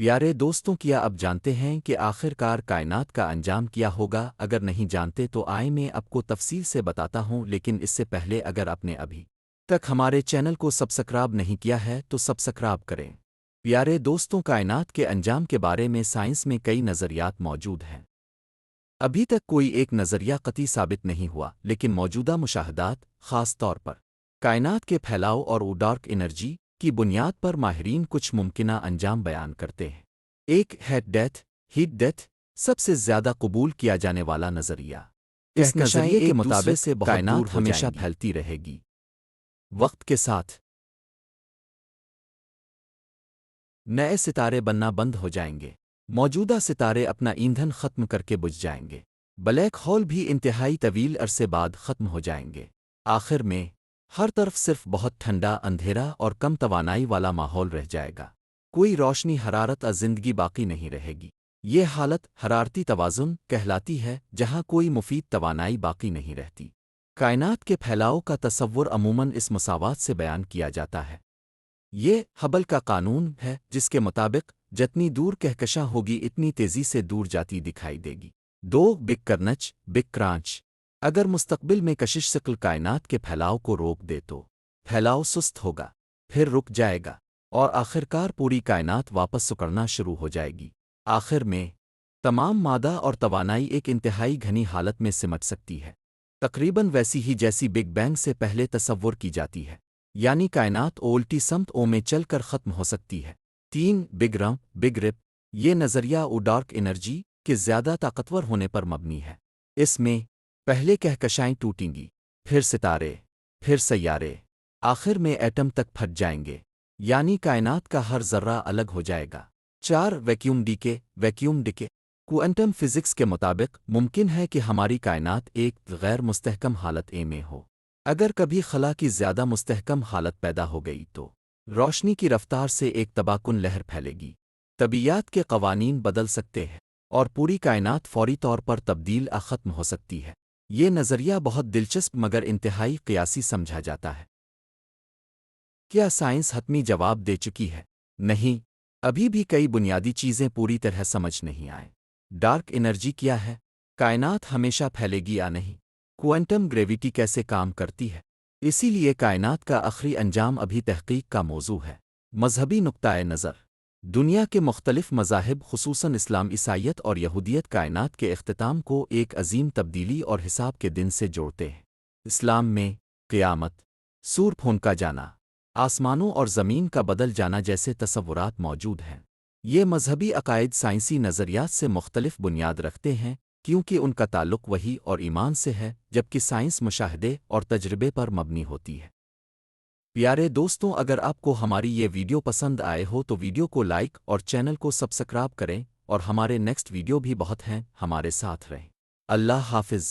پیارے دوستوں، کیا اب جانتے ہیں کہ آخر کار کائنات کا انجام کیا ہوگا؟ اگر نہیں جانتے تو آئے میں آپ کو تفصیل سے بتاتا ہوں، لیکن اس سے پہلے اگر آپ نے ابھی تک ہمارے چینل کو سبسکرائب نہیں کیا ہے تو سبسکرائب کریں۔ پیارے دوستوں، کائنات کے انجام کے بارے میں سائنس میں کئی نظریات موجود ہیں۔ ابھی تک کوئی ایک نظریہ قطعی ثابت نہیں ہوا، لیکن موجودہ مشاہدات، خاص طور پر کائنات کے پھیلاؤ اور ڈارک انرجی کی بنیاد پر ماہرین کچھ ممکنہ انجام بیان کرتے ہیں۔ ایک ہے ہیٹ ڈیتھ، سب سے زیادہ قبول کیا جانے والا نظریہ۔ اس نظریے کے مطابق سے کائنات ہمیشہ پھیلتی رہے گی، وقت کے ساتھ نئے ستارے بننا بند ہو جائیں گے، موجودہ ستارے اپنا ایندھن ختم کر کے بجھ جائیں گے، بلیک ہول بھی انتہائی طویل عرصے بعد ختم ہو جائیں گے۔ آخر میں ہر طرف صرف بہت ٹھنڈا، اندھیرا اور کم توانائی والا ماحول رہ جائے گا۔ کوئی روشنی، حرارت اور زندگی باقی نہیں رہے گی۔ یہ حالت حرارتی توازن کہلاتی ہے، جہاں کوئی مفید توانائی باقی نہیں رہتی۔ کائنات کے پھیلاؤ کا تصور عموماً اس مساوات سے بیان کیا جاتا ہے۔ یہ ہبل کا قانون ہے، جس کے مطابق جتنی دور کہکشاں ہوگی اتنی تیزی سے دور جاتی دکھائی دے گی۔ Big crunch, big crunch. اگر مستقبل میں کشش ثقل کائنات کے پھیلاؤ کو روک دے تو پھیلاؤ سست ہوگا، پھر رک جائے گا، اور آخرکار پوری کائنات واپس سکڑنا شروع ہو جائے گی۔ آخر میں تمام مادہ اور توانائی ایک انتہائی گھنی حالت میں سمٹ سکتی ہے، تقریباً ویسی ہی جیسی بگ بینگ سے پہلے تصور کی جاتی ہے، یعنی کائنات الٹی سمت او میں چل کر ختم ہو سکتی ہے۔ بگ رپ۔ یہ نظریہ ڈارک انرجی کے زیادہ طاقتور ہونے پر مبنی ہے۔ اس میں پہلے کہکشائیں ٹوٹیں گی، پھر ستارے، پھر سیارے، آخر میں ایٹم تک پھٹ جائیں گے، یعنی کائنات کا ہر ذرہ الگ ہو جائے گا۔ ویکیوم ڈکے۔ کوانٹم فزکس کے مطابق ممکن ہے کہ ہماری کائنات ایک غیر مستحکم حالت میں ہو۔ اگر کبھی خلا کی زیادہ مستحکم حالت پیدا ہو گئی تو روشنی کی رفتار سے ایک تباہ کن لہر پھیلے گی، طبیعیات کے قوانین بدل سکتے ہیں، اور پوری کائنات فوری طور پر تبدیل ختم ہو سکتی ہے۔ یہ نظریہ بہت دلچسپ مگر انتہائی قیاسی سمجھا جاتا ہے۔ کیا سائنس حتمی جواب دے چکی ہے؟ نہیں، ابھی بھی کئی بنیادی چیزیں پوری طرح سمجھ نہیں آئیں۔ ڈارک انرجی کیا ہے؟ کائنات ہمیشہ پھیلے گی یا نہیں؟ کوانٹم گریویٹی کیسے کام کرتی ہے؟ اسی لیے کائنات کا آخری انجام ابھی تحقیق کا موضوع ہے۔ مذہبی نقطۂ نظر۔ دنیا کے مختلف مذاہب، خصوصاً اسلام، عیسائیت اور یہودیت، کائنات کے اختتام کو ایک عظیم تبدیلی اور حساب کے دن سے جوڑتے ہیں۔ اسلام میں قیامت، سور پھونکا جانا، آسمانوں اور زمین کا بدل جانا جیسے تصورات موجود ہیں۔ یہ مذہبی عقائد سائنسی نظریات سے مختلف بنیاد رکھتے ہیں، کیونکہ ان کا تعلق وحی اور ایمان سے ہے، جبکہ سائنس مشاہدے اور تجربے پر مبنی ہوتی ہے۔ پیارے دوستوں، اگر آپ کو ہماری یہ ویڈیو پسند آئے ہو تو ویڈیو کو لائک اور چینل کو سبسکرائب کریں، اور ہمارے نیکسٹ ویڈیو بھی بہت ہیں، ہمارے ساتھ رہیں۔ اللہ حافظ۔